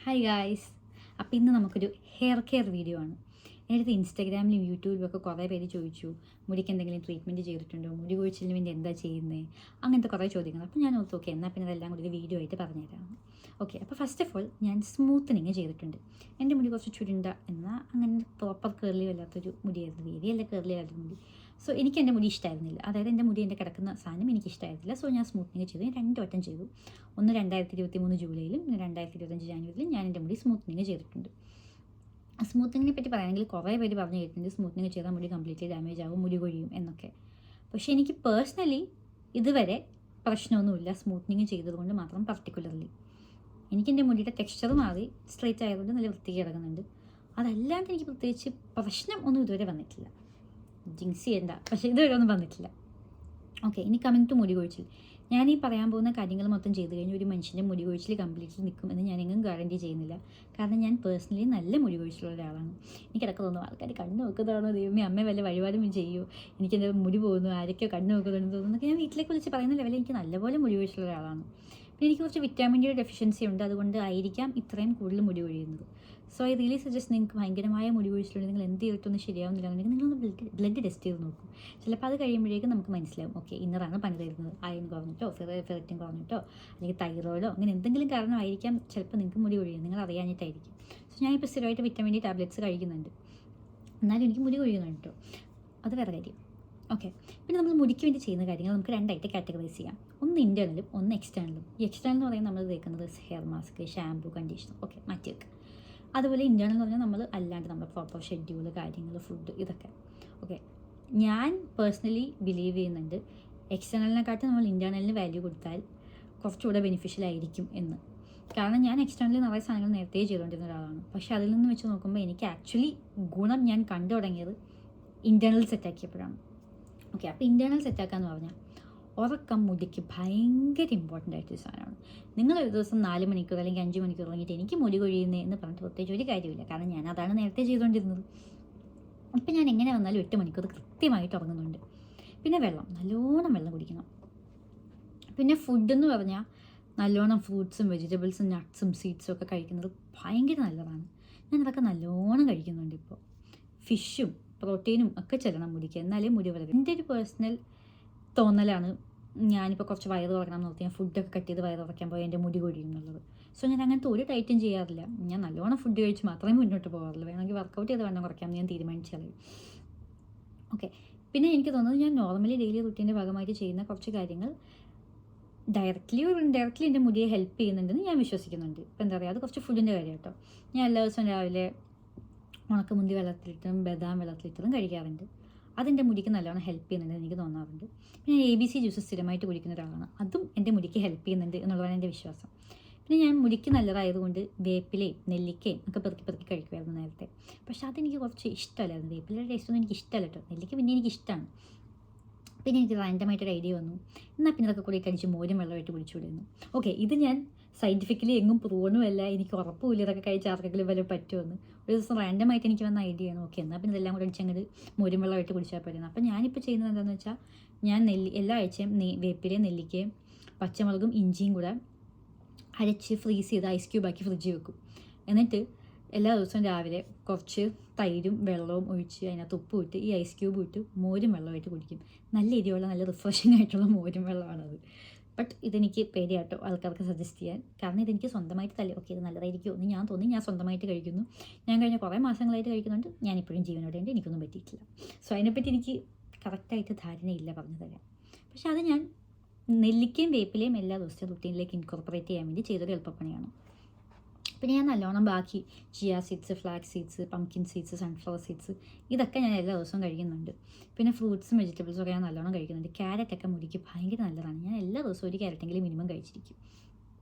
Hi guys. അപ്പോൾ ഇന്ന് നമുക്കൊരു ഹെയർ കെയർ വീഡിയോ ആണ്. എൻ്റെ അടുത്ത് ഇൻസ്റ്റാഗ്രാമിലും യൂട്യൂബിലും ഒക്കെ കുറേ പേര് ചോദിച്ചു, മുടിക്ക് എന്തെങ്കിലും ട്രീറ്റ്മെൻറ്റ് ചെയ്തിട്ടുണ്ടോ, മുടി കൊഴിച്ചിലിന് വേണ്ടി എന്താ ചെയ്യുന്നത്, അങ്ങനത്തെ കുറേ ചോദ്യങ്ങൾ. അപ്പോൾ ഞാൻ ഓർത്തു ഓക്കെ എന്നാൽ പിന്നെ അതെല്ലാം കൂടി ഒരു വീഡിയോ ആയിട്ട് പറഞ്ഞുതരാം. ഓക്കെ, അപ്പോൾ ഫസ്റ്റ് ഓഫ് ഓൾ ഞാൻ സ്മൂത്തനിങ് ചെയ്തിട്ടുണ്ട്. എൻ്റെ മുടി കുറച്ച് ചുരുണ്ട എന്നാൽ അങ്ങനെ പ്രോപ്പർ കേർലി അല്ലാത്തൊരു മുടിയായിരുന്നു, വേരിയല്ല കേർലി ആയിരുന്നു മുടി. സോ എനിക്ക് എൻ്റെ മുടി ഇഷ്ടമായിരുന്നില്ല, അതായത് എൻ്റെ മുടി എൻ്റെ കിടക്കുന്ന സാധനം എനിക്ക് ഇഷ്ടമായിരുന്നില്ല. സോ ഞാൻ സ്മൂത്തനിങ് ചെയ്തു. ഞാൻ 2 വട്ടം ചെയ്തു. ഒന്ന് 2023 ജൂലൈയിലും 2025 ജാനുവരിയിലും ഞാൻ എൻ്റെ മുടി സ്മൂത്തനിങ് ചെയ്തിട്ടുണ്ട്. സ്മൂത്തനിങ്ങിനെ പറ്റി പറയുകയാണെങ്കിൽ കുറേ പേര് പറഞ്ഞു കേട്ടിട്ടുണ്ട് സ്മൂത്തനിങ് ചെയ്താൽ മുടി കംപ്ലീറ്റ്ലി ഡാമേജ് ആകും, മുടി കൊഴിയും എന്നൊക്കെ. പക്ഷേ എനിക്ക് പേഴ്സണലി ഇതുവരെ പ്രശ്നമൊന്നുമില്ല സ്മൂത്തനിങ് ചെയ്തതുകൊണ്ട് മാത്രം. പർട്ടിക്കുലർലി എനിക്ക് എൻ്റെ മുടിയുടെ ടെക്സ്ചർ മാറി സ്ട്രെയിറ്റ് ആയതുകൊണ്ട് നല്ല വൃത്തിക്ക് കിടക്കുന്നുണ്ട്. അതല്ലാണ്ട് എനിക്ക് പ്രത്യേകിച്ച് പ്രശ്നം ഒന്നും ഇതുവരെ വന്നിട്ടില്ല. ജിങ്സ് ചെയ്യണ്ട, പക്ഷേ ഇതുവരെ ഒന്നും വന്നിട്ടില്ല. ഓക്കെ, ഇനി കമ്മിങ് ടു മുടി കൊഴിച്ചിൽ. ഞാൻ ഈ പറയാൻ പോകുന്ന കാര്യങ്ങൾ മൊത്തം ചെയ്ത് കഴിഞ്ഞ് ഒരു മനുഷ്യൻ്റെ മുടി കൊഴിച്ചിൽ കംപ്ലീറ്റ്ലി നിൽക്കുമെന്ന് ഞാനെങ്ങും ഗ്യാരണ്ടി ചെയ്യുന്നില്ല. കാരണം ഞാൻ പേഴ്സണലി നല്ല മുടി കൊഴിച്ചിലുള്ള ഒരാളാണ്. എനിക്കിടക്ക് തോന്നും ആൾക്കാർ കണ്ണ് നോക്കുന്നതാണോ, ദൈവമേ അമ്മ വല്ല വഴിപാടും ചെയ്യൂ, എനിക്കെൻ്റെ മുടി പോകുന്നു, ആരൊക്കെയോ കണ്ണ് നോക്കുന്നുണ്ടെന്ന് തോന്നുന്നു. ഞാൻ വീട്ടിലേക്ക് വിളിച്ച് പറയുന്ന ലെവലിൽ എനിക്ക് നല്ലപോലെ മുടി കൊഴിച്ചിലുള്ള ഒരാളാണ്. പിന്നെ എനിക്ക് കുറച്ച് വിറ്റാമിൻ ഡിയുടെ ഡെഫിഷ്യൻസി ഉണ്ട്, അതുകൊണ്ട് ആയിരിക്കാം ഇത്രയും കൂടുതൽ മുടി കൊഴിയുന്നത്. സോ ഐ റിയലി സജസ്റ്റ് നിങ്ങൾക്ക് ഭയങ്കരമായ മുടി കൊഴിച്ചിലുണ്ട്, നിങ്ങൾ എന്ത് ചെയ്തിട്ടൊന്നും ശരിയാവുന്നില്ല എന്നുണ്ടെങ്കിൽ നിങ്ങളൊന്ന് ബ്ലഡ് ടെസ്റ്റ് ചെയ്ത് നോക്കും. ചിലപ്പോൾ അത് കഴിയുമ്പോഴേക്കും നമുക്ക് മനസ്സിലാവും ഓക്കെ ഇന്നറാണ് പനി തരുന്നത്, അയൺ കുറഞ്ഞിട്ടോ ഫെററ്റിൻ കുറഞ്ഞിട്ടോ അല്ലെങ്കിൽ തൈറോയിഡോ അങ്ങനെ എന്തെങ്കിലും കാരണമായിരിക്കാം ചിലപ്പോൾ നിങ്ങൾക്ക് മുടി കൊഴിയുന്നത്, നിങ്ങൾ അറിയാഞ്ഞിട്ടായിരിക്കും. സോ ഞാനിപ്പോൾ സ്ഥിരമായിട്ട് വിറ്റാമിൻ ഡി ടാബ്ലറ്റ്സ് കഴിക്കുന്നുണ്ട്, എന്നാലും എനിക്ക് മുടി കൊഴിയുന്നുണ്ട് കേട്ടോ, അത് വേറെ കാര്യം. ഓക്കെ, പിന്നെ നമ്മൾ മുടിക്ക് വേണ്ടി ചെയ്യുന്ന കാര്യങ്ങൾ നമുക്ക് 2 ആയിട്ട് കാറ്റഗറൈസ് ചെയ്യാം. ഒന്ന് ഇൻറ്റേർണലും ഒന്ന് എക്സ്റ്റേണലും. ഈ എക്സ്റ്റേണൽ എന്ന് പറയുന്നത് നമ്മൾ തേക്കുന്നത് hair mask, shampoo, conditioner, okay മാറ്റി വെക്കുക. അതുപോലെ ഇൻറ്റേർണൽ എന്ന് പറഞ്ഞാൽ നമ്മൾ അല്ലാണ്ട് നമ്മൾ പ്രോപ്പർ ഷെഡ്യൂൾ, കാര്യങ്ങൾ, ഫുഡ്, ഇതൊക്കെ. ഓക്കെ, ഞാൻ പേഴ്സണലി ബിലീവ് ചെയ്യുന്നുണ്ട് എക്സ്റ്റേണലിനെക്കാട്ടും നമ്മൾ ഇൻറ്റേർണലിന് വാല്യൂ കൊടുത്താൽ കുറച്ചുകൂടെ ബെനിഫിഷ്യൽ ആയിരിക്കും എന്ന്. കാരണം ഞാൻ എക്സ്റ്റേണലിൽ നിറയെ സാധനങ്ങൾ നേരത്തെ ചെയ്തുകൊണ്ടിരുന്ന ഒരാളാണ്. പക്ഷേ അതിൽ നിന്ന് വെച്ച് നോക്കുമ്പോൾ എനിക്ക് ആക്ച്വലി ഗുണം ഞാൻ കണ്ടു തുടങ്ങിയത് ഇൻറ്റേർണൽ സെറ്റാക്കിയപ്പോഴാണ്. ഓക്കെ, അപ്പോൾ ഇൻറ്റേർണൽ സെറ്റാക്കാന്ന് പറഞ്ഞാൽ ഉറക്കം മുടിക്ക് ഭയങ്കര ഇമ്പോർട്ടൻ്റ് ആയിട്ടൊരു സാധനമാണ്. നിങ്ങൾ ഒരു ദിവസം 4 മണിക്കൂർ അല്ലെങ്കിൽ 5 മണിക്കൂർ ഉറങ്ങിയിട്ട് എനിക്ക് മുടി കൊഴിയുന്നേ എന്ന് പറഞ്ഞിട്ട് പ്രത്യേകിച്ച് ഒരു കാര്യമില്ല. കാരണം ഞാൻ അതാണ് നേരത്തെ ചെയ്തുകൊണ്ടിരുന്നത്. ഇപ്പം ഞാൻ എങ്ങനെ വന്നാലും 8 മണിക്കൂർ കൃത്യമായിട്ട് ഉറങ്ങുന്നുണ്ട്. പിന്നെ വെള്ളം, നല്ലോണം വെള്ളം കുടിക്കണം. പിന്നെ ഫുഡെന്ന് പറഞ്ഞാൽ നല്ലോണം ഫ്രൂട്ട്സും വെജിറ്റബിൾസും നട്ട്സും സീഡ്സും ഒക്കെ കഴിക്കുന്നത് ഭയങ്കര നല്ലതാണ്. ഞാനതൊക്കെ നല്ലോണം കഴിക്കുന്നുണ്ട് ഇപ്പോൾ. ഫിഷും പ്രോട്ടീനും ഒക്കെ ചെല്ലണം മുടിക്ക്, എന്നാലേ മുടി വളരും. എൻ്റെ ഒരു പേഴ്സണൽ തോന്നലാണ്, ഞാനിപ്പോൾ കുറച്ച് വയറ് കുറയ്ക്കണം നോക്കി ഞാൻ ഫുഡൊക്കെ കട്ട് ചെയ്ത് വയറ് കുറയ്ക്കാൻ പോയി എൻ്റെ മുടി കൊഴിയും എന്നുള്ളത്. സോ ഞാൻ അങ്ങനത്തെ ഒരു ഡയറ്റും ചെയ്യാറില്ല. ഞാൻ നല്ലോണം ഫുഡ് കഴിച്ച് മാത്രമേ മുന്നോട്ട് പോകാറുള്ളൂ. വേണമെങ്കിൽ വർക്കൗട്ട് ചെയ്ത് വേണം കുറയ്ക്കാമെന്ന് ഞാൻ തീരുമാനിച്ചാൽ. ഓക്കെ, പിന്നെ എനിക്ക് തോന്നുന്നത് ഞാൻ നോർമലി ഡെയിലി റുട്ടീൻ്റെ ഭാഗമായിട്ട് ചെയ്യുന്ന കുറച്ച് കാര്യങ്ങൾ ഡയറക്റ്റ്ലി ഒരു ഇൻഡയറക്റ്റ്ലി എൻ്റെ മുടിയെ ഹെൽപ്പ് ചെയ്യുന്നുണ്ടെന്ന് ഞാൻ വിശ്വസിക്കുന്നുണ്ട്. ഇപ്പോൾ എന്താ പറയുക, അത് കുറച്ച് ഫുഡിൻ്റെ കാര്യം കേട്ടോ. ഞാൻ എല്ലാ ദിവസവും രാവിലെ ഉണക്കമുന്തി വെള്ളത്തിലിട്ടും ബദാം വെള്ളത്തിലിട്ടതും കഴിക്കാറുണ്ട്. അതെൻ്റെ മുടിക്ക് നല്ലോണം ഹെൽപ്പ് ചെയ്യുന്നുണ്ടെന്ന് എനിക്ക് തോന്നാറുണ്ട്. പിന്നെ ABC ജ്യൂസ് സ്ഥിരമായിട്ട് കുടിക്കുന്ന ഒരാളാണ്, അതും എൻ്റെ മുടിക്ക് ഹെൽപ്പ് ചെയ്യുന്നുണ്ട് എന്നുള്ളതാണ് എൻ്റെ വിശ്വാസം. പിന്നെ ഞാൻ മുടിക്ക് നല്ലതായതുകൊണ്ട് വേപ്പിലയും നെല്ലിക്കയും ഒക്കെ പെറുക്കി കഴിക്കുമായിരുന്നു നേരത്തെ. പക്ഷേ അതെനിക്ക് കുറച്ച് ഇഷ്ടമല്ലായിരുന്നു. വേപ്പിലയുടെ ടേസ്റ്റൊന്നും എനിക്ക് ഇഷ്ടമല്ല കേട്ടോ. നെല്ലിക്ക പിന്നെ എനിക്ക് ഇഷ്ടമാണ്. പിന്നെ എനിക്ക് റാൻഡമായിട്ടൊരു ഐഡിയ വന്നു, എന്നാൽ പിന്നെ അതൊക്കെ കൂടി കഴിച്ച് മോരും വെള്ളമായിട്ട് കുടിച്ചുവിടുന്നു. ഓക്കെ, ഇത് ഞാൻ സയൻറ്റിഫിക്കലി എങ്ങും പ്രൂവണുമല്ല, എനിക്ക് ഉറപ്പുമില്ല ഇതൊക്കെ കഴിച്ച് ആർക്കെങ്കിലും വല്ല പറ്റുമെന്ന്. ഒരു ദിവസം റാൻഡമായിട്ട് എനിക്ക് വന്ന ഐഡിയ ആണ്. ഓക്കെ, എന്നാൽ പിന്നെ ഇതെല്ലാം കൂടെ അടിച്ചങ്ങോട്ട് മോരും വെള്ളമായിട്ട് കുടിച്ചാൽ പറ്റുന്നു. അപ്പോൾ ഞാനിപ്പോൾ ചെയ്യുന്നത് എന്താണെന്ന് വെച്ചാൽ ഞാൻ എല്ലാ ആഴ്ചയും വേപ്പിലയും നെല്ലിക്കയും പച്ചമുളകും ഇഞ്ചിയും കൂടെ അരച്ച് ഫ്രീസ് ചെയ്ത് ഐസ് ക്യൂബാക്കി ഫ്രിഡ്ജിൽ വെക്കും. എന്നിട്ട് എല്ലാ ദിവസവും രാവിലെ കുറച്ച് തൈരും വെള്ളവും ഒഴിച്ച് അതിനകത്ത് ഉപ്പ് ഇട്ട് ഈ ഐസ് ക്യൂബ് ഇട്ട് മോരും വെള്ളമായിട്ട് കുടിക്കും. നല്ല എരിവുള്ള നല്ല റിഫ്രഷിംഗ് ആയിട്ടുള്ള മോരും വെള്ളമാണത്. ബട്ട് ഇതെനിക്ക് പേടിയാട്ടോ ആൾക്കാർക്ക് സജസ്റ്റ് ചെയ്യാൻ, കാരണം ഇതെനിക്ക് സ്വന്തമായിട്ട് ഓക്കെ ഇത് നല്ലതായിരിക്കുമോ എന്ന് ഞാൻ തോന്നി. ഞാൻ സ്വന്തമായിട്ട് കഴിക്കുന്നു. ഞാൻ കഴിഞ്ഞ കുറേ മാസങ്ങളായിട്ട് കഴിക്കുന്നുണ്ട്. ഞാനിപ്പോഴും ജീവനോടെയുണ്ട്, എനിക്കൊന്നും പറ്റിയിട്ടില്ല. സോ അതിനെപ്പറ്റി എനിക്ക് കറക്റ്റായിട്ട് ധാരണയില്ല പറഞ്ഞു തരാം. പക്ഷെ അത് ഞാൻ നെല്ലിക്കയും വേപ്പിലയും എല്ലാ ദിവസവും റുട്ടീനിലേക്ക് ഇൻകോർപ്പറേറ്റ് ചെയ്യാൻ വേണ്ടി ചെയ്തൊരു എളുപ്പപ്പണിയാണ്. പിന്നെ ഞാൻ നല്ലോണം ബാക്കി chia seeds, flax seeds, pumpkin seeds, sunflower seeds ഇതൊക്കെ ഞാൻ എല്ലാ ദിവസവും കഴിക്കുന്നുണ്ട്. പിന്നെ ഫ്രൂട്ട്സും വെജിറ്റബിൾസും ഒക്കെ ഞാൻ നല്ലോണം കഴിക്കുന്നുണ്ട്. ക്യാരറ്റൊക്കെ മുടിക്ക് ഭയങ്കര നല്ലതാണ്. ഞാൻ എല്ലാ ദിവസവും ഒരു ക്യാരറ്റെങ്കിലും മിനിമം കഴിച്ചിരിക്കും.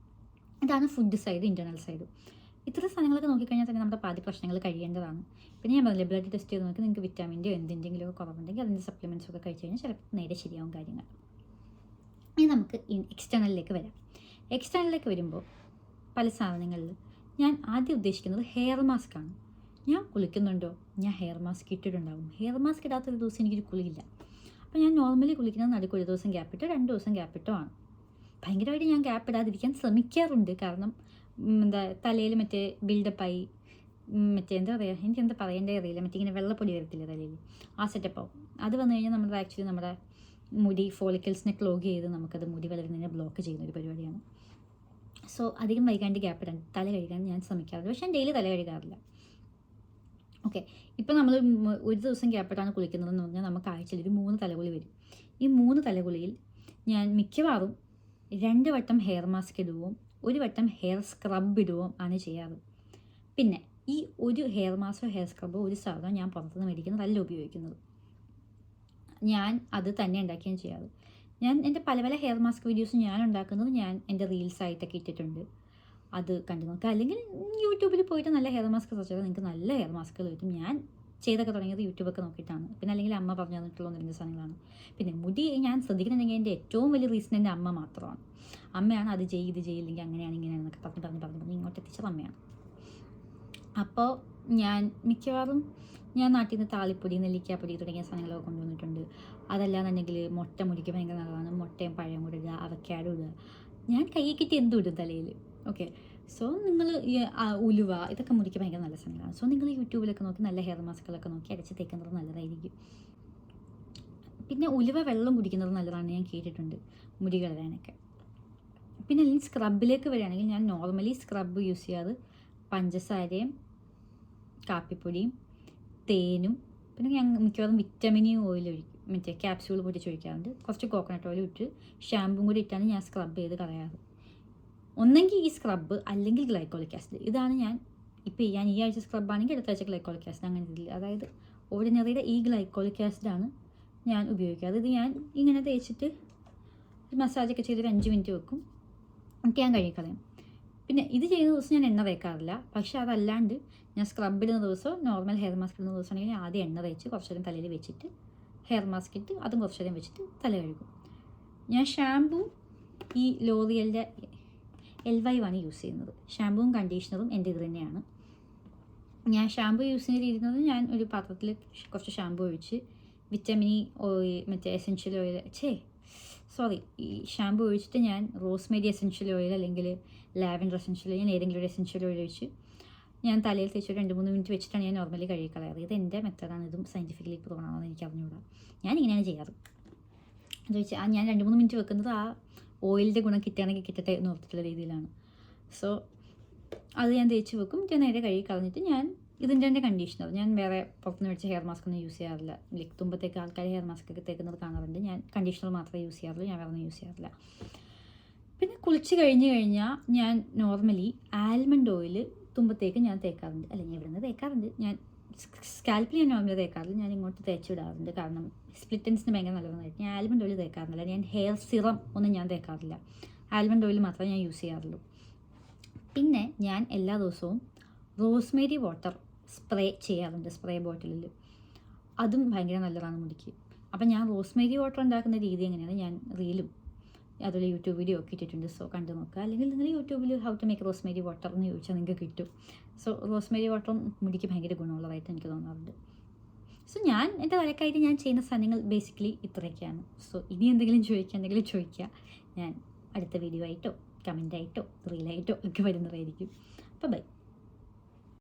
ഇതാണ് ഫുഡ് സൈഡ്, ഇൻറ്റേർണൽ സൈഡ്. ഇത്ര സാധനങ്ങളൊക്കെ നോക്കിക്കഴിഞ്ഞാൽ തന്നെ നമ്മുടെ പാതി പ്രശ്നങ്ങൾ കഴിയേണ്ടതാണ്. പിന്നെ ഞാൻ പറഞ്ഞില്ല, ബ്ലഡ് ടെസ്റ്റ് ചെയ്ത് നോക്കി നിങ്ങൾക്ക് വിറ്റാമിൻ്റെയോ എന്തെങ്കിലും കുറവുണ്ടെങ്കിൽ അതിൻ്റെ സപ്ലിമെൻറ്റ്സ് ഒക്കെ കഴിച്ച് കഴിഞ്ഞാൽ ചിലപ്പോൾ നേരെ ശരിയാവും കാര്യങ്ങൾ. ഇനി നമുക്ക് എക്സ്റ്റേണലിലേക്ക് വരാം. എക്സ്റ്റേണലിലേക്ക് വരുമ്പോൾ പല സാധനങ്ങളിൽ ഞാൻ ആദ്യം ഉദ്ദേശിക്കുന്നത് ഹെയർ മാസ്ക് ആണ്. ഞാൻ കുളിക്കുന്നുണ്ടോ, ഞാൻ ഹെയർ മാസ്ക് ഇട്ടിട്ടുണ്ടാകും. ഹെയർ മാസ്ക് ഇടാത്തൊരു ദിവസം എനിക്കൊരു കുളിയില്ല. അപ്പോൾ ഞാൻ നോർമലി കുളിക്കുന്നത് നടുക്ക് ഒരു ദിവസം ഗ്യാപ്പിട്ടോ 2 ദിവസം ഗ്യാപ്പിട്ടോ ആണ്. ഭയങ്കരമായിട്ട് ഞാൻ ഗ്യാപ്പ് ഇടാതിരിക്കാൻ ശ്രമിക്കാറുണ്ട്, കാരണം എന്താ തലയിൽ മറ്റേ ബിൽഡപ്പായി മറ്റേ എന്താ പറയുക, എനിക്ക് എന്താ പറയേണ്ടേ അറിയില്ല, മറ്റേ ഇങ്ങനെ വെള്ളപ്പൊടി വരത്തില്ല തലയിൽ, ആ സെറ്റപ്പാവും. അത് വന്നു കഴിഞ്ഞാൽ നമ്മുടെ ആക്ച്വലി നമ്മുടെ മുടി ഫോളിക്കിൾസിനെ ക്ലോഗ് ചെയ്ത് നമുക്കത് മുടി വളരുന്നതിനെ ബ്ലോക്ക് ചെയ്യുന്ന ഒരു പരിപാടിയാണ്. സോ അധികം വൈകാണ്ട് ഗ്യാപ്പ് ഇടാൻ തല കഴുകാൻ ഞാൻ ശ്രമിക്കാറില്ല. പക്ഷേ ഞാൻ ഡെയിലി തല കഴുകാറില്ല. ഓക്കെ, ഇപ്പോൾ നമ്മൾ ഒരു ദിവസം ഗ്യാപ്പിട്ടാണ് കുളിക്കുന്നതെന്ന് പറഞ്ഞാൽ നമുക്ക് ആഴ്ചയിൽ ഒരു 3 തലകുളി വരും. ഈ 3 തലകുളിയിൽ ഞാൻ മിക്കവാറും 2 വട്ടം ഹെയർ മാസ്ക് ഇടുകയും 1 വട്ടം ഹെയർ സ്ക്രബ് ഇടുകയും ആണ് ചെയ്യാറ്. പിന്നെ ഈ ഒരു ഹെയർ മാസ്കോ ഹെയർ സ്ക്രബോ ഒരു സാധനം ഞാൻ പുറത്തുനിന്ന് മേടിക്കുന്നതല്ല ഉപയോഗിക്കുന്നത്, ഞാൻ അത് തന്നെ ഉണ്ടാക്കുകയും ചെയ്യാറ്. ഞാൻ എൻ്റെ പല പല ഹെയർ മാസ്ക് വീഡിയോസ് ഞാൻ ഉണ്ടാക്കുന്നത് ഞാൻ എൻ്റെ റീൽസായിട്ടൊക്കെ ഇട്ടിട്ടുണ്ട്, അത് കണ്ടു നോക്കുക. അല്ലെങ്കിൽ യൂട്യൂബിൽ പോയിട്ട് നല്ല ഹെയർ മാസ്ക് സെർച്ച് ചെയ്താൽ നിങ്ങൾക്ക് നല്ല ഹെയർ മാസ്കുകൾ കിട്ടും. ഞാൻ ചെയ്തൊക്കെ തുടങ്ങിയത് യൂട്യൂബൊക്കെ നോക്കിയിട്ടാണ്. പിന്നെ അല്ലെങ്കിൽ അമ്മ പറഞ്ഞു തന്നിട്ടുള്ള 1-2 സാധനങ്ങളാണ്. പിന്നെ മുടി ഞാൻ ശ്രദ്ധിക്കുന്നുണ്ടെങ്കിൽ എൻ്റെ ഏറ്റവും വലിയ റീസൺ എൻ്റെ അമ്മ മാത്രമാണ്. അമ്മയാണ് അത് ചെയ്യ് ഇത് ചെയ്യില്ലെങ്കിൽ അങ്ങനെയാണ് ഇങ്ങനെയാണെന്നൊക്കെ പറഞ്ഞ് ഇങ്ങോട്ട് എത്തിച്ചത് അമ്മയാണ്. അപ്പോൾ ഞാൻ മിക്കവാറും ഞാൻ നാട്ടിൽ നിന്ന് താളിപ്പൊടി, നെല്ലിക്കാപ്പൊടി തുടങ്ങിയ സാധനങ്ങളൊക്കെ കൊണ്ടുവന്നിട്ടുണ്ട്. അതല്ലാന്നുണ്ടെങ്കിൽ മുട്ട മുടിക്ക് ഭയങ്കര നല്ലതാണ്. മുട്ടയും പഴവും കൂടെ ഇടുക, അവക്കാഡോ ഇടുക. ഞാൻ കയ്യിൽ കിട്ടി എന്തും ഇടും തലയിൽ. ഓക്കെ, സോ നിങ്ങൾ ഉലുവ ഇതൊക്കെ മുടിക്ക് ഭയങ്കര നല്ല സാധനങ്ങളാണ്. സോ നിങ്ങൾ യൂട്യൂബിലൊക്കെ നോക്കി നല്ല ഹെയർ മാസ്കുകളൊക്കെ നോക്കി അരച്ച് തേക്കുന്നത് നല്ലതായിരിക്കും. പിന്നെ ഉലുവ വെള്ളം കുടിക്കുന്നത് നല്ലതാണ് ഞാൻ കേട്ടിട്ടുണ്ട് മുടി കളയാനൊക്കെ. പിന്നെ അല്ലെങ്കിൽ സ്ക്രബിലേക്ക് വരികയാണെങ്കിൽ ഞാൻ നോർമലി സ്ക്രബ് യൂസ് ചെയ്യാറ് പഞ്ചസാരയും കാപ്പിപ്പൊടിയും തേനും പിന്നെ ഞാൻ മിക്കവാറും വിറ്റമിൻ ഓയിൽ ഒഴിക്കും, മറ്റേ ക്യാപ്സ്യൂൾ പൊട്ടിച്ചൊഴിക്കാറുണ്ട്. കുറച്ച് കോക്കനട്ട് ഓയിൽ ഇട്ട് ഷാമ്പും കൂടി ഇട്ടാണ് ഞാൻ സ്ക്രബ് ചെയ്ത് കളയാറ്. ഒന്നെങ്കിൽ ഈ സ്ക്രബ് അല്ലെങ്കിൽ ഗ്ലൈക്കോളിക് ആസിഡ്. ഇതാണ് ഞാൻ ഇപ്പോൾ ഞാൻ ഈ ആഴ്ച സ്ക്രബാണെങ്കിൽ അടുത്ത ആഴ്ച ഗ്ലൈക്കോളിക് ആസിഡ്, അങ്ങനെ ഇതില്ല. അതായത് ഓർഡിനറിയുടെ ഈ ഗ്ലൈക്കോളിക് ആസിഡാണ് ഞാൻ ഉപയോഗിക്കാറ്. ഇത് ഞാൻ ഇങ്ങനെ തേച്ചിട്ട് മസാജൊക്കെ ചെയ്തൊരു 5 മിനിറ്റ് വെക്കും, എന്നിട്ട് ഞാൻ കഴുകിക്കളയും. പിന്നെ ഇത് ചെയ്യുന്ന ദിവസം ഞാൻ എണ്ണ തേക്കാറില്ല. പക്ഷേ അതല്ലാണ്ട് ഞാൻ സ്ക്രബ് ഇടുന്ന ദിവസം നോർമൽ ഹെയർ മാസ്ക് ഇടുന്ന ദിവസമാണെങ്കിൽ ഞാൻ ആദ്യം എണ്ണ തേച്ച് കുറച്ച് നേരം തലയിൽ വെച്ചിട്ട് ഹെയർ മാസ്ക് ഇട്ട് അതും കുറച്ച് നേരം വെച്ചിട്ട് തല കഴുകും. ഞാൻ ഷാമ്പൂ ഈ ലോറിയലിൻ്റെ L5 ആണ് യൂസ് ചെയ്യുന്നത്. ഷാമ്പൂവും കണ്ടീഷണറും എൻ്റെ ഇത് തന്നെയാണ്. ഞാൻ ഷാമ്പൂ യൂസ് ചെയ്തിരുന്നത് ഞാൻ ഒരു പാത്രത്തിൽ കുറച്ച് ഷാമ്പൂ ഒഴിച്ച് വിറ്റമിൻ ഓയിൽ മറ്റേ എസെൻഷ്യൽ ഓയിൽ ഈ ഷാമ്പൂ ഒഴിച്ചിട്ട് ഞാൻ റോസ്മേരി എസെൻഷ്യൽ ഓയിൽ അല്ലെങ്കിൽ ലാവൻഡർ എസെൻഷ്യൽ ഓയിൽ, ഞാൻ ഏതെങ്കിലും ഒരു എസെൻഷ്യൽ ഓയിൽ ഒഴിച്ച് ഞാൻ തലയിൽ തേച്ച് 2-3 മിനിറ്റ് വെച്ചിട്ടാണ് ഞാൻ നോർമലി കഴുകിക്കളയാറ്. ഇത് എൻ്റെ മെത്തേഡാണ്. ഇതും സയൻറ്റിഫിക്കലി പ്രൂവൺ ആണെന്ന് എനിക്ക് അറിഞ്ഞുകൂടാ. ഞാൻ ഇങ്ങനെയാണ് ചെയ്യാറ്. എന്ന് വെച്ചാൽ ഞാൻ 2-3 മിനിറ്റ് വെക്കുന്നത് ആ ഓയിലിൻ്റെ ഗുണം കിട്ടുകയാണെങ്കിൽ കിട്ടട്ടെ എന്ന് ഓർത്തിട്ടുള്ള രീതിയിലാണ്. സോ അത് ഞാൻ തേച്ച് വെക്കും. ഞാൻ നേരെ കഴുകി കളഞ്ഞിട്ട് ഞാൻ ഇതിൻ്റെ തന്നെ കണ്ടീഷണർ, ഞാൻ വേറെ പുറത്തുനിന്ന് മേടിച്ച ഹെയർ മാസ്ക് ഒന്നും യൂസ് ചെയ്യാറില്ല. ലൈക്ക് തുമ്പത്തേക്ക് ആൾക്കാർ ഹെയർ മാസ്ക് ഒക്കെ തേക്കുന്നത് കാണാറുണ്ട്. ഞാൻ കണ്ടീഷണർ മാത്രമേ യൂസ് ചെയ്യാറുള്ളൂ, ഞാൻ വേറെ ഒന്നും യൂസ് ചെയ്യാറില്ല. പിന്നെ കുളിച്ച് കഴിഞ്ഞാൽ ഞാൻ നോർമലി ആൽമണ്ട് ഓയിൽ തുമ്പത്തേക്ക് ഞാൻ തേക്കാറുണ്ട്. അല്ലെങ്കിൽ ഇവിടെ നിന്ന് തേക്കാറുണ്ട്. ഞാൻ സ്കാൽപ്പിൽ ഞാൻ നോർമലി തേക്കാറില്ല, ഞാൻ ഇങ്ങോട്ട് തേച്ച് വിടാറുണ്ട്. കാരണം സ്പ്ലിറ്റൻസിന് ഭയങ്കര നല്ലതായിട്ട് ഞാൻ ആൽമണ്ട് ഓയിൽ തേക്കാറില്ല. ഞാൻ ഹെയർ സിറം ഒന്നും ഞാൻ തേക്കാറില്ല, ആൽമണ്ട് ഓയിൽ മാത്രമേ ഞാൻ യൂസ് ചെയ്യാറുള്ളൂ. പിന്നെ ഞാൻ എല്ലാ ദിവസവും റോസ്മേരി വാട്ടർ സ്പ്രേ ചെയ്യാറുണ്ട്, സ്പ്രേ ബോട്ടിലിൽ. അതും ഭയങ്കര നല്ലതാണ് മുടിക്ക്. അപ്പം ഞാൻ റോസ്മേരി വാട്ടർ ഉണ്ടാക്കുന്ന രീതി എങ്ങനെയാണ് ഞാൻ റീലും അതുപോലെ യൂട്യൂബ് വീഡിയോ ഒക്കെ ഇട്ടിട്ടുണ്ട്. സോ കണ്ടു നോക്കുക. അല്ലെങ്കിൽ നിങ്ങൾ യൂട്യൂബിൽ how to make rosemary water എന്ന് ചോദിച്ചാൽ നിങ്ങൾക്ക് കിട്ടും. സോ റോസ്മേരി വാട്ടറും മുടിക്ക് ഭയങ്കര ഗുണമുള്ളതായിട്ട് എനിക്ക് തോന്നാറുണ്ട്. സോ ഞാൻ എൻ്റെ തലക്കായിട്ട് ഞാൻ ചെയ്യുന്ന സാധനങ്ങൾ ബേസിക്കലി ഇത്രയൊക്കെയാണ്. സോ ഇനി എന്തെങ്കിലും ചോദിക്കുക, ഞാൻ അടുത്ത വീഡിയോ ആയിട്ടോ കമൻ്റായിട്ടോ റീലായിട്ടോ ഒക്കെ വരുന്നതായിരിക്കും. അപ്പോൾ ബൈ.